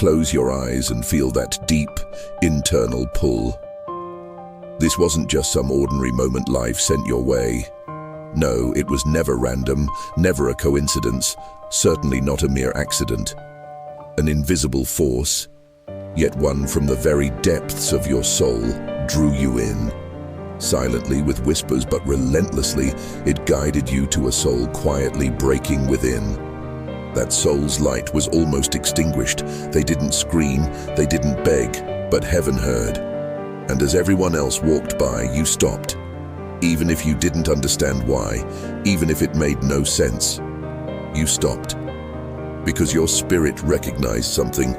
Close your eyes and feel that deep, internal pull. This wasn't just some ordinary moment life sent your way. No, it was never random, never a coincidence, certainly not a mere accident. An invisible force, yet one from the very depths of your soul, drew you in. Silently, with whispers but relentlessly, it guided you to a soul quietly breaking within. That soul's light was almost extinguished. They didn't scream, they didn't beg, but heaven heard. And as everyone else walked by, you stopped. Even if you didn't understand why, even if it made no sense, you stopped. Because your spirit recognized something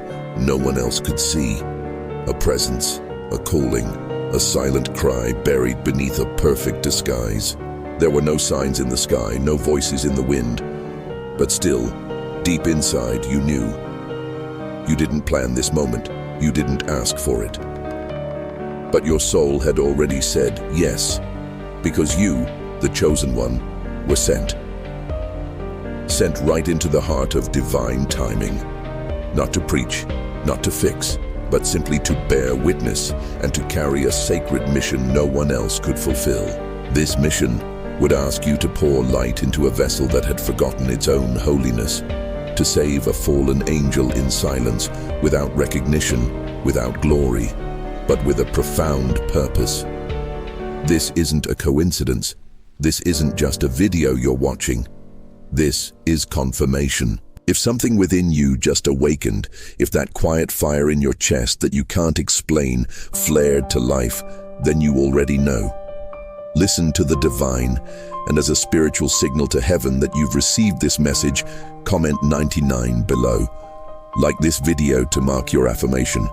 no one else could see. A presence, a calling, a silent cry buried beneath a perfect disguise. There were no signs in the sky, no voices in the wind. But still, deep inside, you knew. You didn't plan this moment. You didn't ask for it. But your soul had already said yes, because you, the chosen one, were sent. Sent right into the heart of divine timing. Not to preach, not to fix, but simply to bear witness and to carry a sacred mission no one else could fulfill. This mission would ask you to pour light into a vessel that had forgotten its own holiness, to save a fallen angel in silence, without recognition, without glory, but with a profound purpose. This isn't a coincidence. This isn't just a video you're watching. This is confirmation. If something within you just awakened, if that quiet fire in your chest that you can't explain flared to life, then you already know. Listen to the divine, and as a spiritual signal to heaven that you've received this message, comment 99 below. Like this video to mark your affirmation.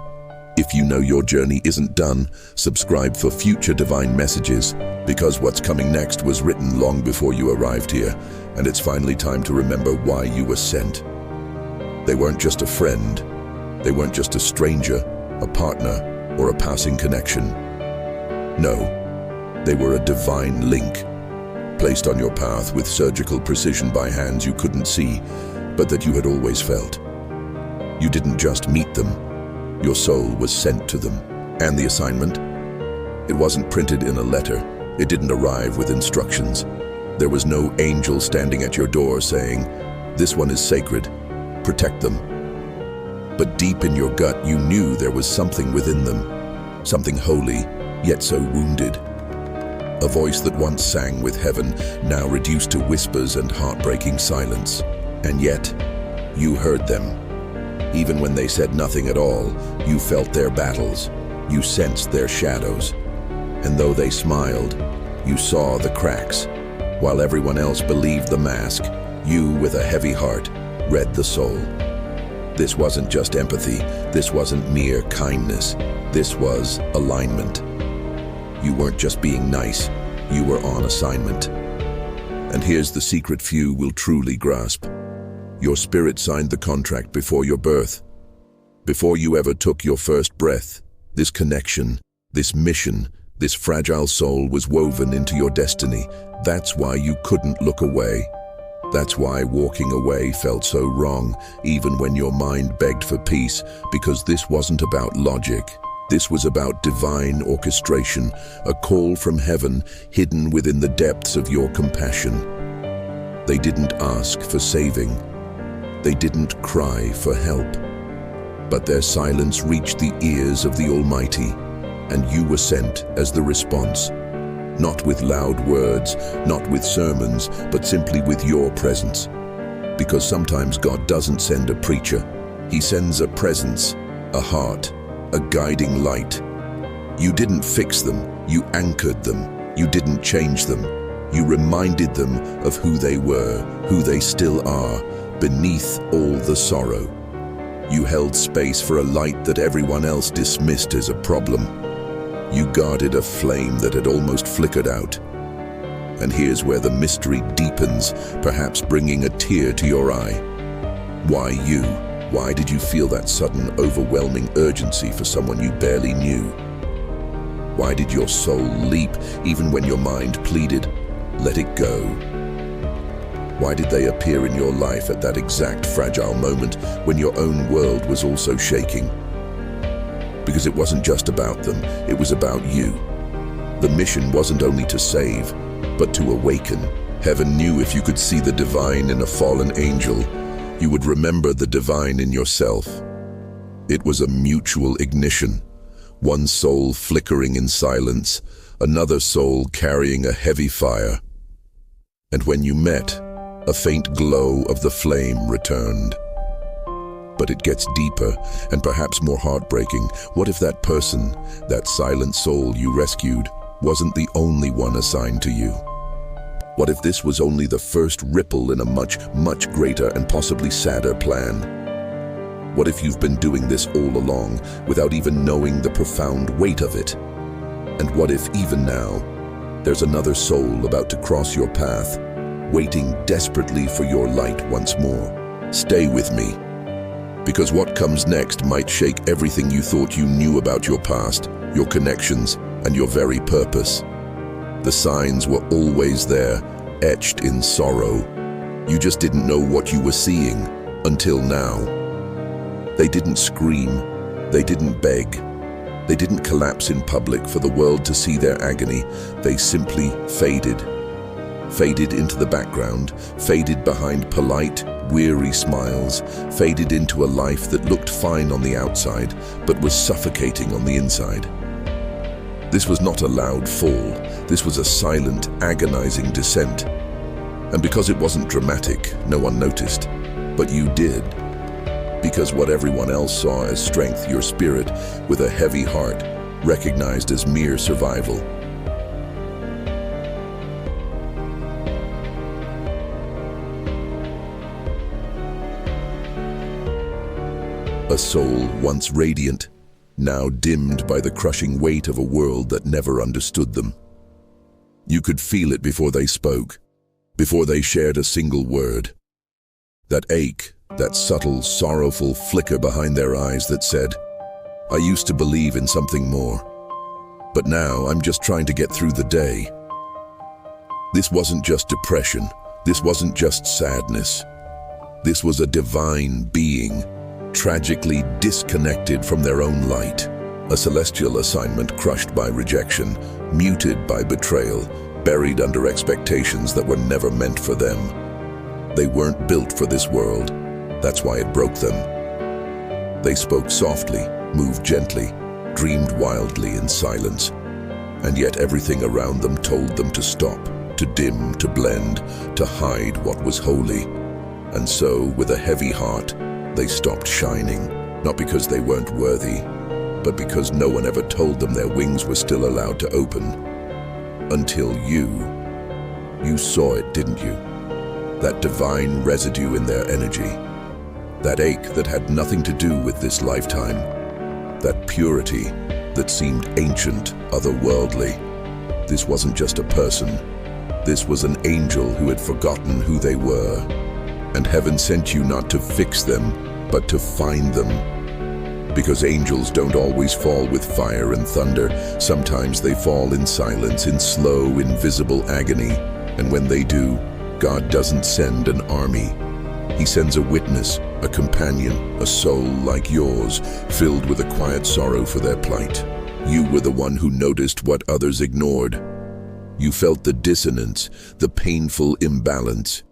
If you know your journey isn't done, subscribe for future divine messages, because what's coming next was written long before you arrived here, and it's finally time to remember why you were sent. They weren't just a friend. They weren't just a stranger, a partner, or a passing connection. No, they were a divine link, placed on your path with surgical precision by hands you couldn't see, but that you had always felt. You didn't just meet them. Your soul was sent to them. And the assignment? It wasn't printed in a letter. It didn't arrive with instructions. There was no angel standing at your door saying, "This one is sacred, protect them." But deep in your gut, you knew there was something within them, something holy, yet so wounded. A voice that once sang with heaven, now reduced to whispers and heartbreaking silence. And yet, you heard them. Even when they said nothing at all, you felt their battles, you sensed their shadows. And though they smiled, you saw the cracks. While everyone else believed the mask, you, with a heavy heart, read the soul. This wasn't just empathy, this wasn't mere kindness, this was alignment. You weren't just being nice, you were on assignment. And here's the secret few will truly grasp. Your spirit signed the contract before your birth. Before you ever took your first breath, this connection, this mission, this fragile soul was woven into your destiny. That's why you couldn't look away. That's why walking away felt so wrong, even when your mind begged for peace, because this wasn't about logic. This was about divine orchestration, a call from heaven hidden within the depths of your compassion. They didn't ask for saving. They didn't cry for help, but their silence reached the ears of the Almighty, and you were sent as the response, not with loud words, not with sermons, but simply with your presence. Because sometimes God doesn't send a preacher, He sends a presence, a heart, a guiding light. You didn't fix them, you anchored them. You didn't change them, you reminded them of who they were, who they still are, beneath all the sorrow. You held space for a light that everyone else dismissed as a problem. You guarded a flame that had almost flickered out. And here's where the mystery deepens, perhaps bringing a tear to your eye. Why you? Why did you feel that sudden, overwhelming urgency for someone you barely knew? Why did your soul leap even when your mind pleaded, "Let it go"? Why did they appear in your life at that exact fragile moment when your own world was also shaking? Because it wasn't just about them, it was about you. The mission wasn't only to save, but to awaken. Heaven knew if you could see the divine in a fallen angel, you would remember the divine in yourself. It was a mutual ignition, one soul flickering in silence, another soul carrying a heavy fire. And when you met, a faint glow of the flame returned. But it gets deeper and perhaps more heartbreaking. What if that person, that silent soul you rescued, wasn't the only one assigned to you? What if this was only the first ripple in a much, much greater and possibly sadder plan? What if you've been doing this all along without even knowing the profound weight of it? And what if even now, there's another soul about to cross your path, waiting desperately for your light once more? Stay with me, because what comes next might shake everything you thought you knew about your past, your connections, and your very purpose. The signs were always there, etched in sorrow. You just didn't know what you were seeing until now. They didn't scream, they didn't beg, they didn't collapse in public for the world to see their agony. They simply faded into the background, faded behind polite, weary smiles, faded into a life that looked fine on the outside, but was suffocating on the inside. This was not a loud fall, this was a silent, agonizing descent. And because it wasn't dramatic, no one noticed. But you did. Because what everyone else saw as strength, your spirit, with a heavy heart, recognized as mere survival. A soul once radiant, now dimmed by the crushing weight of a world that never understood them. You could feel it before they spoke, before they shared a single word. That ache, that subtle, sorrowful flicker behind their eyes that said, "I used to believe in something more, but now I'm just trying to get through the day." This wasn't just depression, this wasn't just sadness. This was a divine being, tragically disconnected from their own light. A celestial assignment crushed by rejection, muted by betrayal, buried under expectations that were never meant for them. They weren't built for this world. That's why it broke them. They spoke softly, moved gently, dreamed wildly in silence. And yet everything around them told them to stop, to dim, to blend, to hide what was holy. And so, with a heavy heart, they stopped shining, not because they weren't worthy, but because no one ever told them their wings were still allowed to open. Until you saw it, didn't you? That divine residue in their energy. That ache that had nothing to do with this lifetime. That purity that seemed ancient, otherworldly. This wasn't just a person. This was an angel who had forgotten who they were. And heaven sent you not to fix them, but to find them. Because angels don't always fall with fire and thunder. Sometimes they fall in silence, in slow, invisible agony. And when they do, God doesn't send an army. He sends a witness, a companion, a soul like yours, filled with a quiet sorrow for their plight. You were the one who noticed what others ignored. You felt the dissonance, the painful imbalance.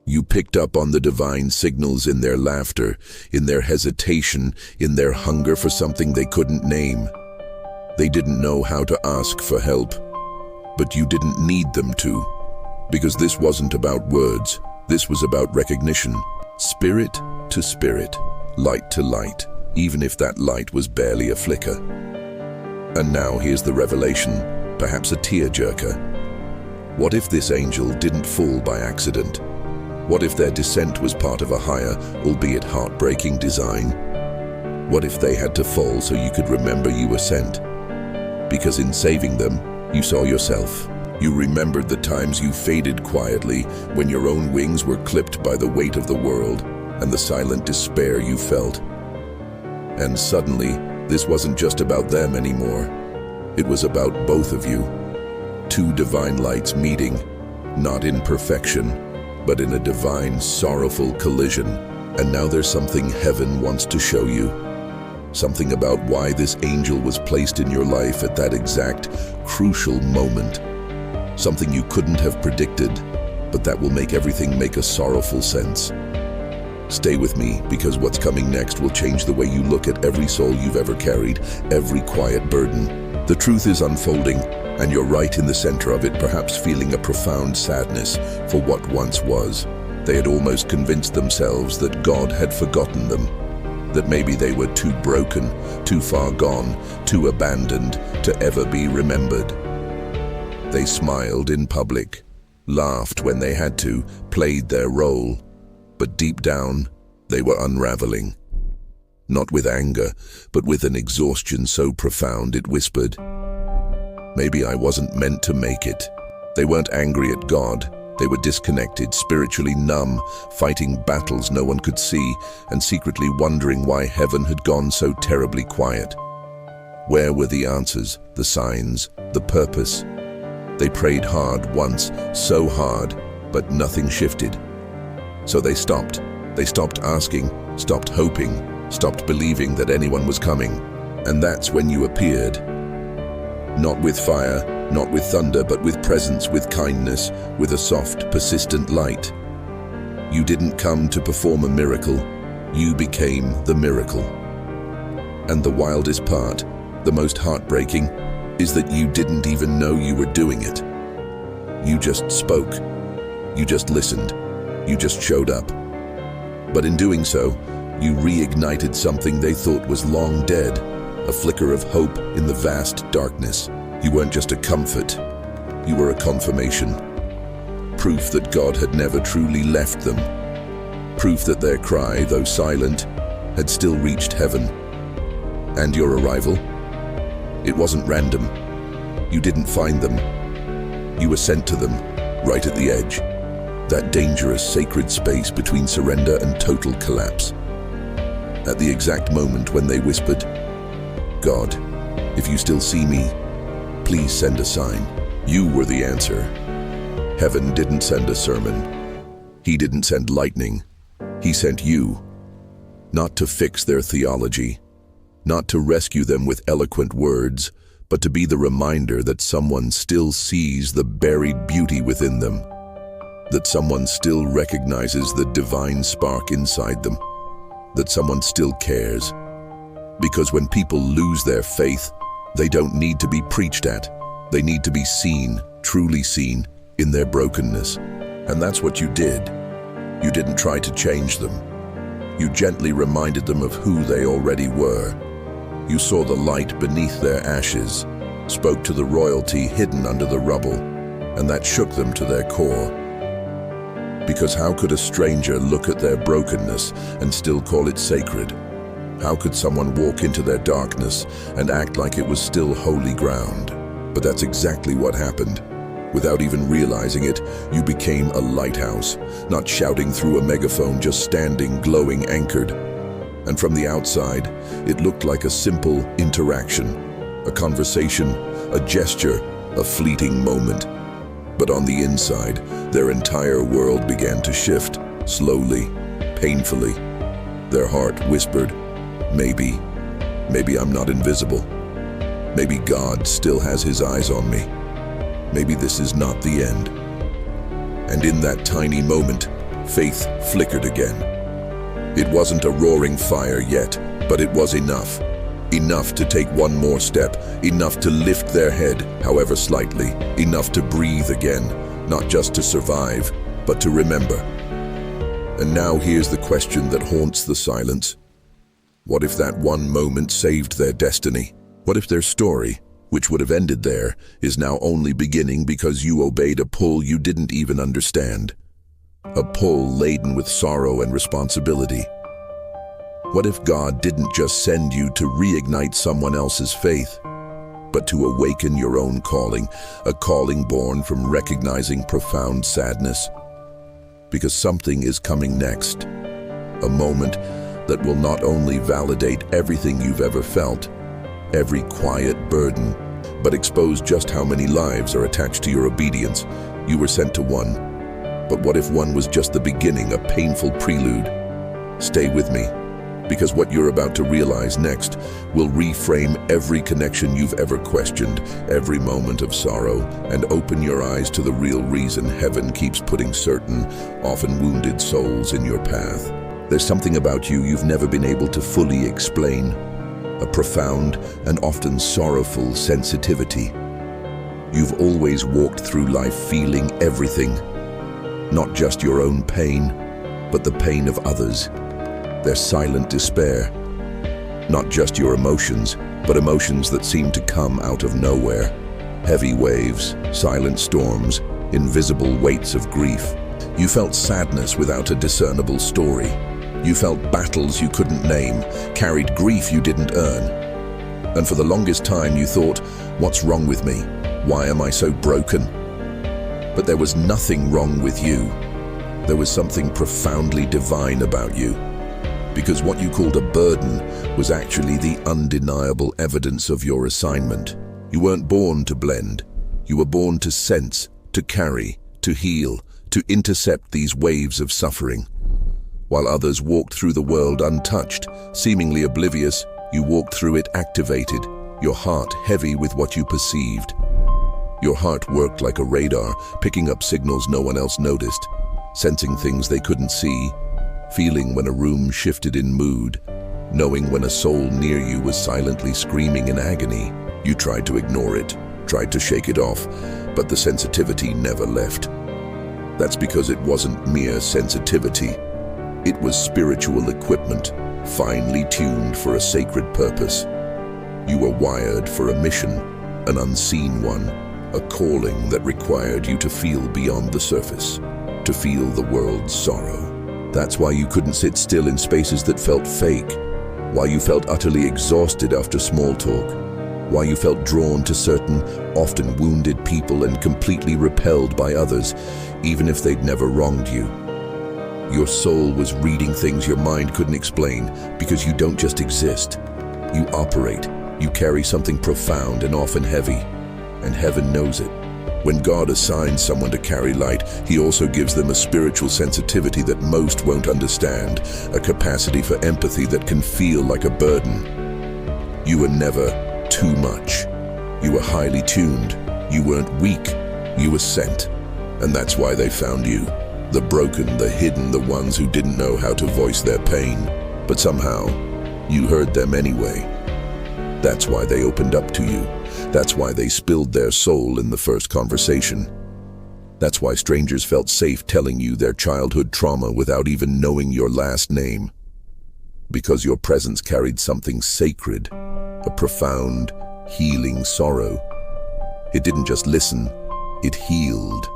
You picked up on the divine signals in their laughter, in their hesitation, in their hunger for something they couldn't name. They didn't know how to ask for help, but you didn't need them to, because this wasn't about words, this was about recognition, spirit to spirit, light to light, even if that light was barely a flicker. And now here's the revelation, perhaps a tearjerker. What if this angel didn't fall by accident? What if their descent was part of a higher, albeit heartbreaking design? What if they had to fall so you could remember you were sent? Because in saving them, you saw yourself. You remembered the times you faded quietly when your own wings were clipped by the weight of the world and the silent despair you felt. And suddenly, this wasn't just about them anymore. It was about both of you. Two divine lights meeting, not in perfection, but in a divine, sorrowful collision. And now there's something heaven wants to show you. Something about why this angel was placed in your life at that exact, crucial moment. Something you couldn't have predicted, but that will make everything make a sorrowful sense. Stay with me, because what's coming next will change the way you look at every soul you've ever carried, every quiet burden. The truth is unfolding, and you're right in the center of it, perhaps feeling a profound sadness for what once was. They had almost convinced themselves that God had forgotten them, that maybe they were too broken, too far gone, too abandoned to ever be remembered. They smiled in public, laughed when they had to, played their role, but deep down, they were unraveling. Not with anger, but with an exhaustion so profound it whispered, "Maybe I wasn't meant to make it." They weren't angry at God. They were disconnected, spiritually numb, fighting battles no one could see, and secretly wondering why heaven had gone so terribly quiet. Where were the answers, the signs, the purpose? They prayed hard once, so hard, but nothing shifted. So they stopped. They stopped asking, stopped hoping, stopped believing that anyone was coming. And that's when you appeared. Not with fire, not with thunder, but with presence, with kindness, with a soft, persistent light. You didn't come to perform a miracle. You became the miracle. And the wildest part, the most heartbreaking, is that you didn't even know you were doing it. You just spoke. You just listened. You just showed up. But in doing so, you reignited something they thought was long dead, a flicker of hope in the vast darkness. You weren't just a comfort, you were a confirmation. Proof that God had never truly left them. Proof that their cry, though silent, had still reached heaven. And your arrival? It wasn't random. You didn't find them. You were sent to them, right at the edge. That dangerous, sacred space between surrender and total collapse. At the exact moment when they whispered, "God, if you still see me, please send a sign." You were the answer. Heaven didn't send a sermon. He didn't send lightning. He sent you. Not to fix their theology, not to rescue them with eloquent words, but to be the reminder that someone still sees the buried beauty within them, that someone still recognizes the divine spark inside them, that someone still cares. Because when people lose their faith, they don't need to be preached at. They need to be seen, truly seen, in their brokenness. And that's what you did. You didn't try to change them. You gently reminded them of who they already were. You saw the light beneath their ashes, spoke to the royalty hidden under the rubble, and that shook them to their core. Because how could a stranger look at their brokenness and still call it sacred? How could someone walk into their darkness and act like it was still holy ground? But that's exactly what happened. Without even realizing it, you became a lighthouse, not shouting through a megaphone, just standing, glowing, anchored. And from the outside, it looked like a simple interaction, a conversation, a gesture, a fleeting moment. But on the inside, their entire world began to shift, slowly, painfully. Their heart whispered, maybe I'm not invisible. Maybe God still has his eyes on me. Maybe this is not the end. And in that tiny moment, faith flickered again. It wasn't a roaring fire yet, but it was enough. Enough to take one more step, enough to lift their head, however slightly, enough to breathe again, not just to survive, but to remember. And now here's the question that haunts the silence. What if that one moment saved their destiny? What if their story, which would have ended there, is now only beginning because you obeyed a pull you didn't even understand? A pull laden with sorrow and responsibility. What if God didn't just send you to reignite someone else's faith, but to awaken your own calling, a calling born from recognizing profound sadness? Because something is coming next, a moment that will not only validate everything you've ever felt, every quiet burden, but expose just how many lives are attached to your obedience. You were sent to one, But what if one was just the beginning, a painful prelude? Stay with me, because what you're about to realize next will reframe every connection you've ever questioned, every moment of sorrow, and open your eyes to the real reason heaven keeps putting certain, often wounded souls in your path. There's something about you you've never been able to fully explain, a profound and often sorrowful sensitivity. You've always walked through life feeling everything, not just your own pain, but the pain of others, their silent despair. Not just your emotions, but emotions that seem to come out of nowhere. Heavy waves, silent storms, invisible weights of grief. You felt sadness without a discernible story. You felt battles you couldn't name, carried grief you didn't earn. And for the longest time you thought, what's wrong with me? Why am I so broken? But there was nothing wrong with you. There was something profoundly divine about you. Because what you called a burden was actually the undeniable evidence of your assignment. You weren't born to blend. You were born to sense, to carry, to heal, to intercept these waves of suffering. While others walked through the world untouched, seemingly oblivious, you walked through it activated, your heart heavy with what you perceived. Your heart worked like a radar, picking up signals no one else noticed, sensing things they couldn't see, feeling when a room shifted in mood, knowing when a soul near you was silently screaming in agony. You tried to ignore it, tried to shake it off, but the sensitivity never left. That's because it wasn't mere sensitivity. It was spiritual equipment, finely tuned for a sacred purpose. You were wired for a mission, an unseen one, a calling that required you to feel beyond the surface, to feel the world's sorrow. That's why you couldn't sit still in spaces that felt fake, why you felt utterly exhausted after small talk, why you felt drawn to certain, often wounded people and completely repelled by others, even if they'd never wronged you. Your soul was reading things your mind couldn't explain because you don't just exist. You operate, you carry something profound and often heavy, and heaven knows it. When God assigns someone to carry light, He also gives them a spiritual sensitivity that most won't understand, a capacity for empathy that can feel like a burden. You were never too much. You were highly tuned. You weren't weak. You were sent. And that's why they found you. The broken, the hidden, the ones who didn't know how to voice their pain. But somehow, you heard them anyway. That's why they opened up to you. That's why they spilled their soul in the first conversation. That's why strangers felt safe telling you their childhood trauma without even knowing your last name. Because your presence carried something sacred, a profound, healing sorrow. It didn't just listen, it healed.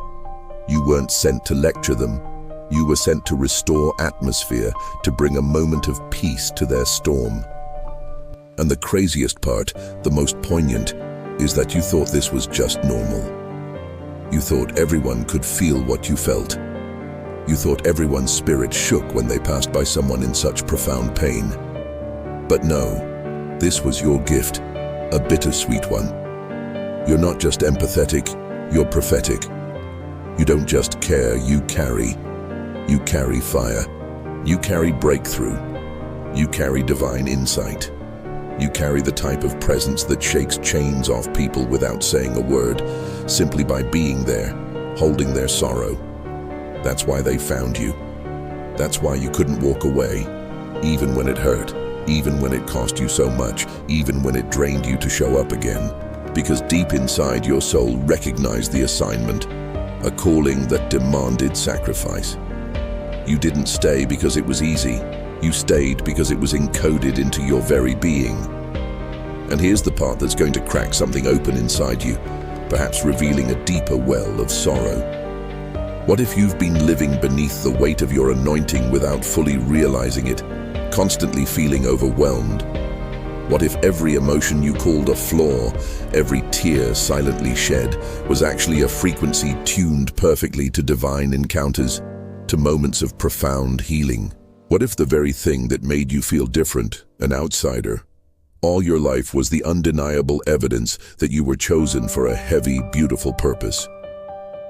You weren't sent to lecture them. You were sent to restore atmosphere, to bring a moment of peace to their storm. And the craziest part, the most poignant, is that you thought this was just normal. You thought everyone could feel what you felt. You thought everyone's spirit shook when they passed by someone in such profound pain. But no, this was your gift, a bittersweet one. You're not just empathetic, you're prophetic. You don't just care, you carry. You carry fire. You carry breakthrough. You carry divine insight. You carry the type of presence that shakes chains off people without saying a word, simply by being there, holding their sorrow. That's why they found you. That's why you couldn't walk away, even when it hurt, even when it cost you so much, even when it drained you to show up again. Because deep inside your soul recognized the assignment, a calling that demanded sacrifice. You didn't stay because it was easy. You stayed because it was encoded into your very being. And here's the part that's going to crack something open inside you, perhaps revealing a deeper well of sorrow. What if you've been living beneath the weight of your anointing without fully realizing it, constantly feeling overwhelmed? What if every emotion you called a flaw, every tear silently shed, was actually a frequency tuned perfectly to divine encounters, to moments of profound healing? What if the very thing that made you feel different, an outsider, all your life was the undeniable evidence that you were chosen for a heavy, beautiful purpose?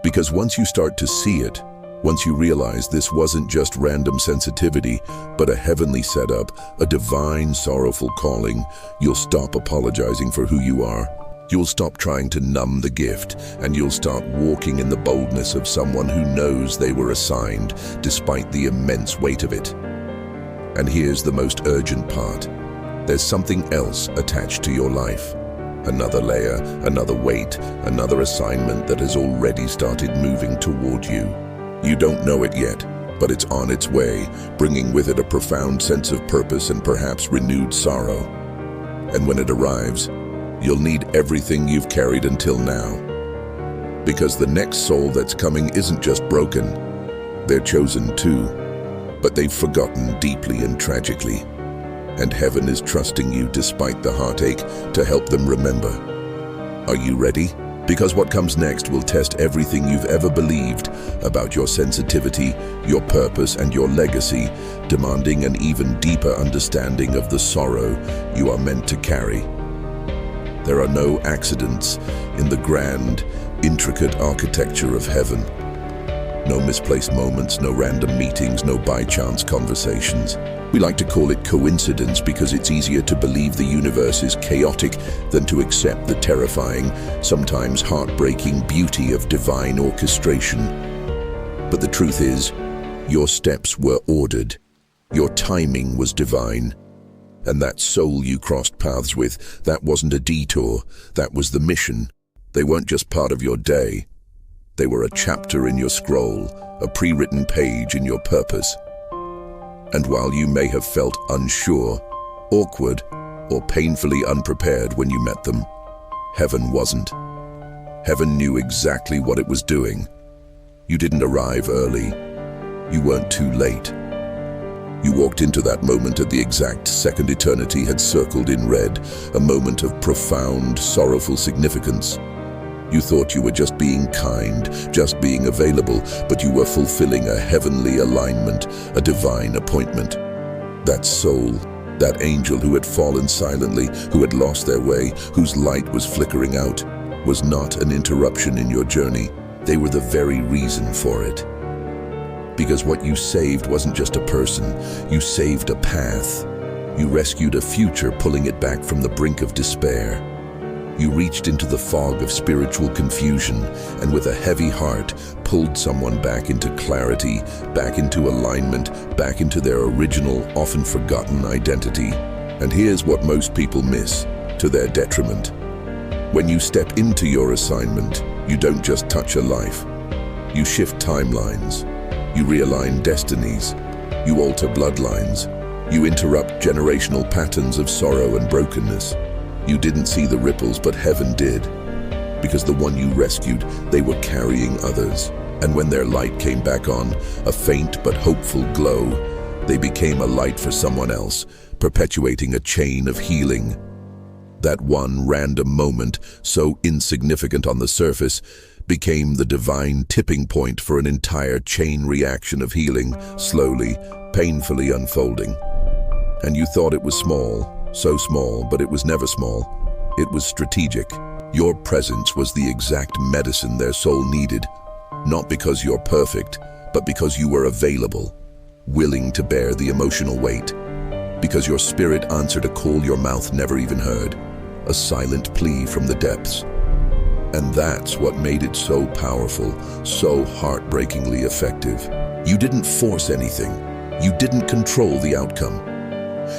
Because once you start to see it, Once you realize this wasn't just random sensitivity, but a heavenly setup, a divine sorrowful calling, you'll stop apologizing for who you are. You'll stop trying to numb the gift, and you'll start walking in the boldness of someone who knows they were assigned, despite the immense weight of it. And here's the most urgent part. There's something else attached to your life. Another layer, another weight, another assignment that has already started moving toward you. You don't know it yet, but it's on its way, bringing with it a profound sense of purpose and perhaps renewed sorrow. And when it arrives, you'll need everything you've carried until now. Because the next soul that's coming isn't just broken, they're chosen too, but they've forgotten deeply and tragically. And heaven is trusting you despite the heartache to help them remember. Are you ready? Because what comes next will test everything you've ever believed about your sensitivity, your purpose, and your legacy, demanding an even deeper understanding of the sorrow you are meant to carry. There are no accidents in the grand, intricate architecture of heaven. No misplaced moments, no random meetings, no by-chance conversations. We like to call it coincidence because it's easier to believe the universe is chaotic than to accept the terrifying, sometimes heartbreaking beauty of divine orchestration. But the truth is, your steps were ordered. Your timing was divine. And that soul you crossed paths with, that wasn't a detour, that was the mission. They weren't just part of your day. They were a chapter in your scroll, a pre-written page in your purpose. And while you may have felt unsure, awkward, or painfully unprepared when you met them, heaven wasn't. Heaven knew exactly what it was doing. You didn't arrive early. You weren't too late. You walked into that moment at the exact second eternity had circled in red, a moment of profound, sorrowful significance. You thought you were just being kind, just being available, but you were fulfilling a heavenly alignment, a divine appointment. That soul, that angel who had fallen silently, who had lost their way, whose light was flickering out, was not an interruption in your journey. They were the very reason for it. Because what you saved wasn't just a person, you saved a path. You rescued a future, pulling it back from the brink of despair. You reached into the fog of spiritual confusion and with a heavy heart pulled someone back into clarity, back into alignment, back into their original, often forgotten identity. And here's what most people miss, to their detriment. When you step into your assignment, you don't just touch a life. You shift timelines. You realign destinies. You alter bloodlines. You interrupt generational patterns of sorrow and brokenness. You didn't see the ripples, but heaven did. Because the one you rescued, they were carrying others. And when their light came back on, a faint but hopeful glow, they became a light for someone else, perpetuating a chain of healing. That one random moment, so insignificant on the surface, became the divine tipping point for an entire chain reaction of healing, slowly, painfully unfolding. And you thought it was small. So small, but it was never small. It was strategic. Your presence was the exact medicine their soul needed. Not because you're perfect, but because you were available, willing to bear the emotional weight. Because your spirit answered a call your mouth never even heard, a silent plea from the depths. And that's what made it so powerful, so heartbreakingly effective. You didn't force anything. You didn't control the outcome.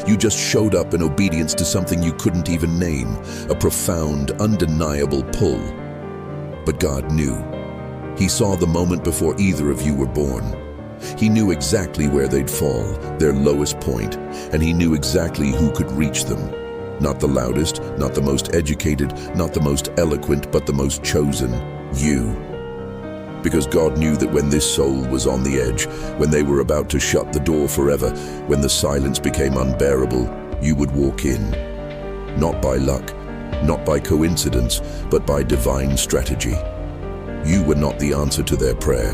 You just showed up in obedience to something you couldn't even name, a profound, undeniable pull. But God knew. He saw the moment before either of you were born. He knew exactly where they'd fall, their lowest point, and he knew exactly who could reach them. Not the loudest, not the most educated, not the most eloquent, but the most chosen, you. Because God knew that when this soul was on the edge, when they were about to shut the door forever, when the silence became unbearable, you would walk in. Not by luck, not by coincidence, but by divine strategy. You were not the answer to their prayer.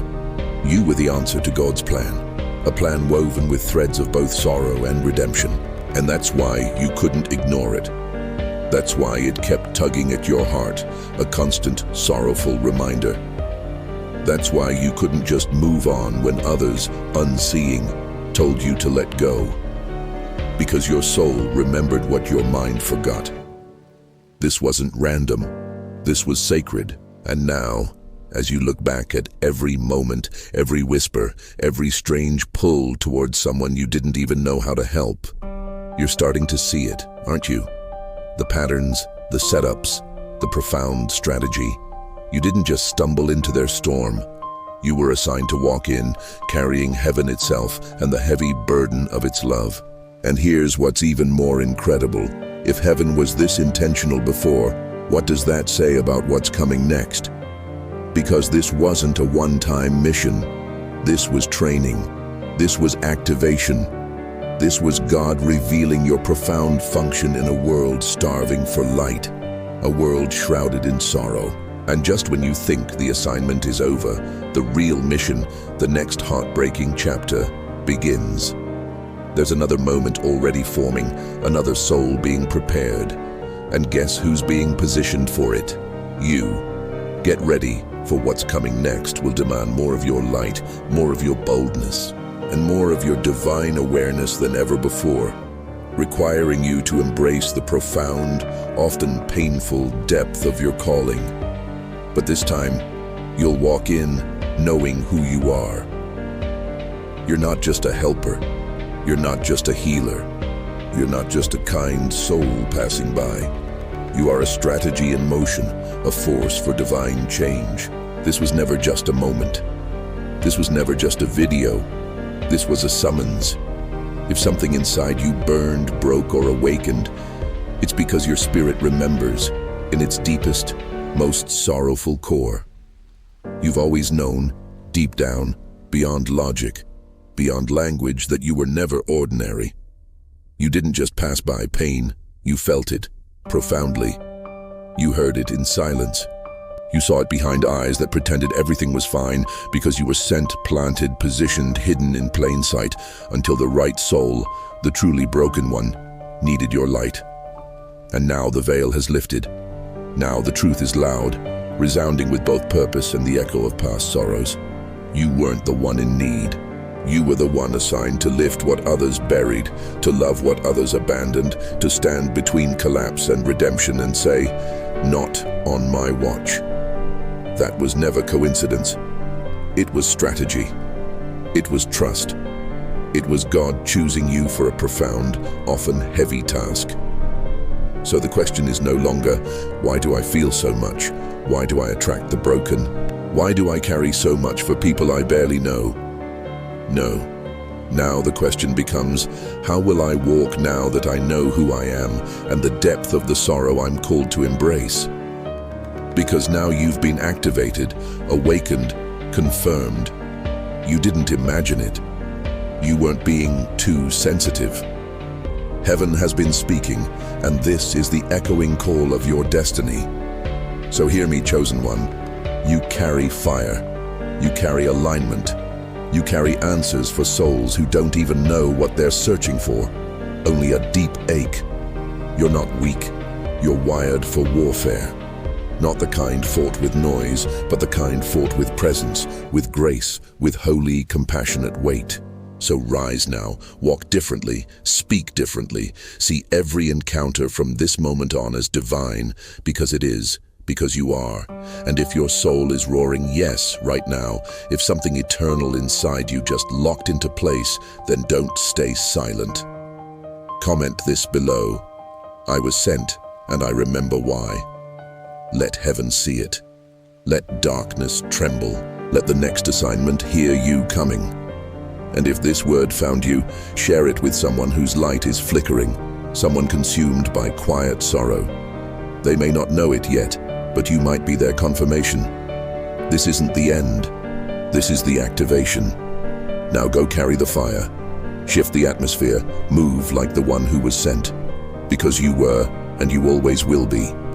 You were the answer to God's plan, a plan woven with threads of both sorrow and redemption. And that's why you couldn't ignore it. That's why it kept tugging at your heart, a constant, sorrowful reminder. That's why you couldn't just move on when others, unseeing, told you to let go. Because your soul remembered what your mind forgot. This wasn't random. This was sacred. And now, as you look back at every moment, every whisper, every strange pull towards someone you didn't even know how to help, you're starting to see it, aren't you? The patterns, the setups, the profound strategy. You didn't just stumble into their storm. You were assigned to walk in, carrying heaven itself and the heavy burden of its love. And here's what's even more incredible. If heaven was this intentional before, what does that say about what's coming next? Because this wasn't a one-time mission. This was training. This was activation. This was God revealing your profound function in a world starving for light, a world shrouded in sorrow. And just when you think the assignment is over, the real mission, the next heartbreaking chapter, begins. There's another moment already forming, another soul being prepared. And guess who's being positioned for it? You. Get ready, for what's coming next will demand more of your light, more of your boldness, and more of your divine awareness than ever before, requiring you to embrace the profound, often painful depth of your calling. But this time, you'll walk in knowing who you are. You're not just a helper. You're not just a healer. You're not just a kind soul passing by. You are a strategy in motion, a force for divine change. This was never just a moment. This was never just a video. This was a summons. If something inside you burned, broke, or awakened, it's because your spirit remembers, in its deepest, most sorrowful core. You've always known, deep down, beyond logic, beyond language, that you were never ordinary. You didn't just pass by pain, you felt it, profoundly. You heard it in silence. You saw it behind eyes that pretended everything was fine because you were sent, planted, positioned, hidden in plain sight until the right soul, the truly broken one, needed your light. And now the veil has lifted. Now the truth is loud, resounding with both purpose and the echo of past sorrows. You weren't the one in need. You were the one assigned to lift what others buried, to love what others abandoned, to stand between collapse and redemption and say, "Not on my watch." That was never coincidence. It was strategy. It was trust. It was God choosing you for a profound, often heavy task. So the question is no longer, why do I feel so much? Why do I attract the broken? Why do I carry so much for people I barely know? No. Now the question becomes, how will I walk now that I know who I am and the depth of the sorrow I'm called to embrace? Because now you've been activated, awakened, confirmed. You didn't imagine it. You weren't being too sensitive. Heaven has been speaking, and this is the echoing call of your destiny. So hear me, chosen one. You carry fire. You carry alignment. You carry answers for souls who don't even know what they're searching for. Only a deep ache. You're not weak. You're wired for warfare. Not the kind fought with noise, but the kind fought with presence, with grace, with holy, compassionate weight. So rise now, walk differently, speak differently, see every encounter from this moment on as divine, because it is, because you are. And if your soul is roaring yes right now, if something eternal inside you just locked into place, then don't stay silent. Comment this below. I was sent, and I remember why. Let heaven see it. Let darkness tremble. Let the next assignment hear you coming. And if this word found you, share it with someone whose light is flickering, someone consumed by quiet sorrow. They may not know it yet, but you might be their confirmation. This isn't the end. This is the activation. Now go carry the fire. Shift the atmosphere. Move like the one who was sent. Because you were, and you always will be,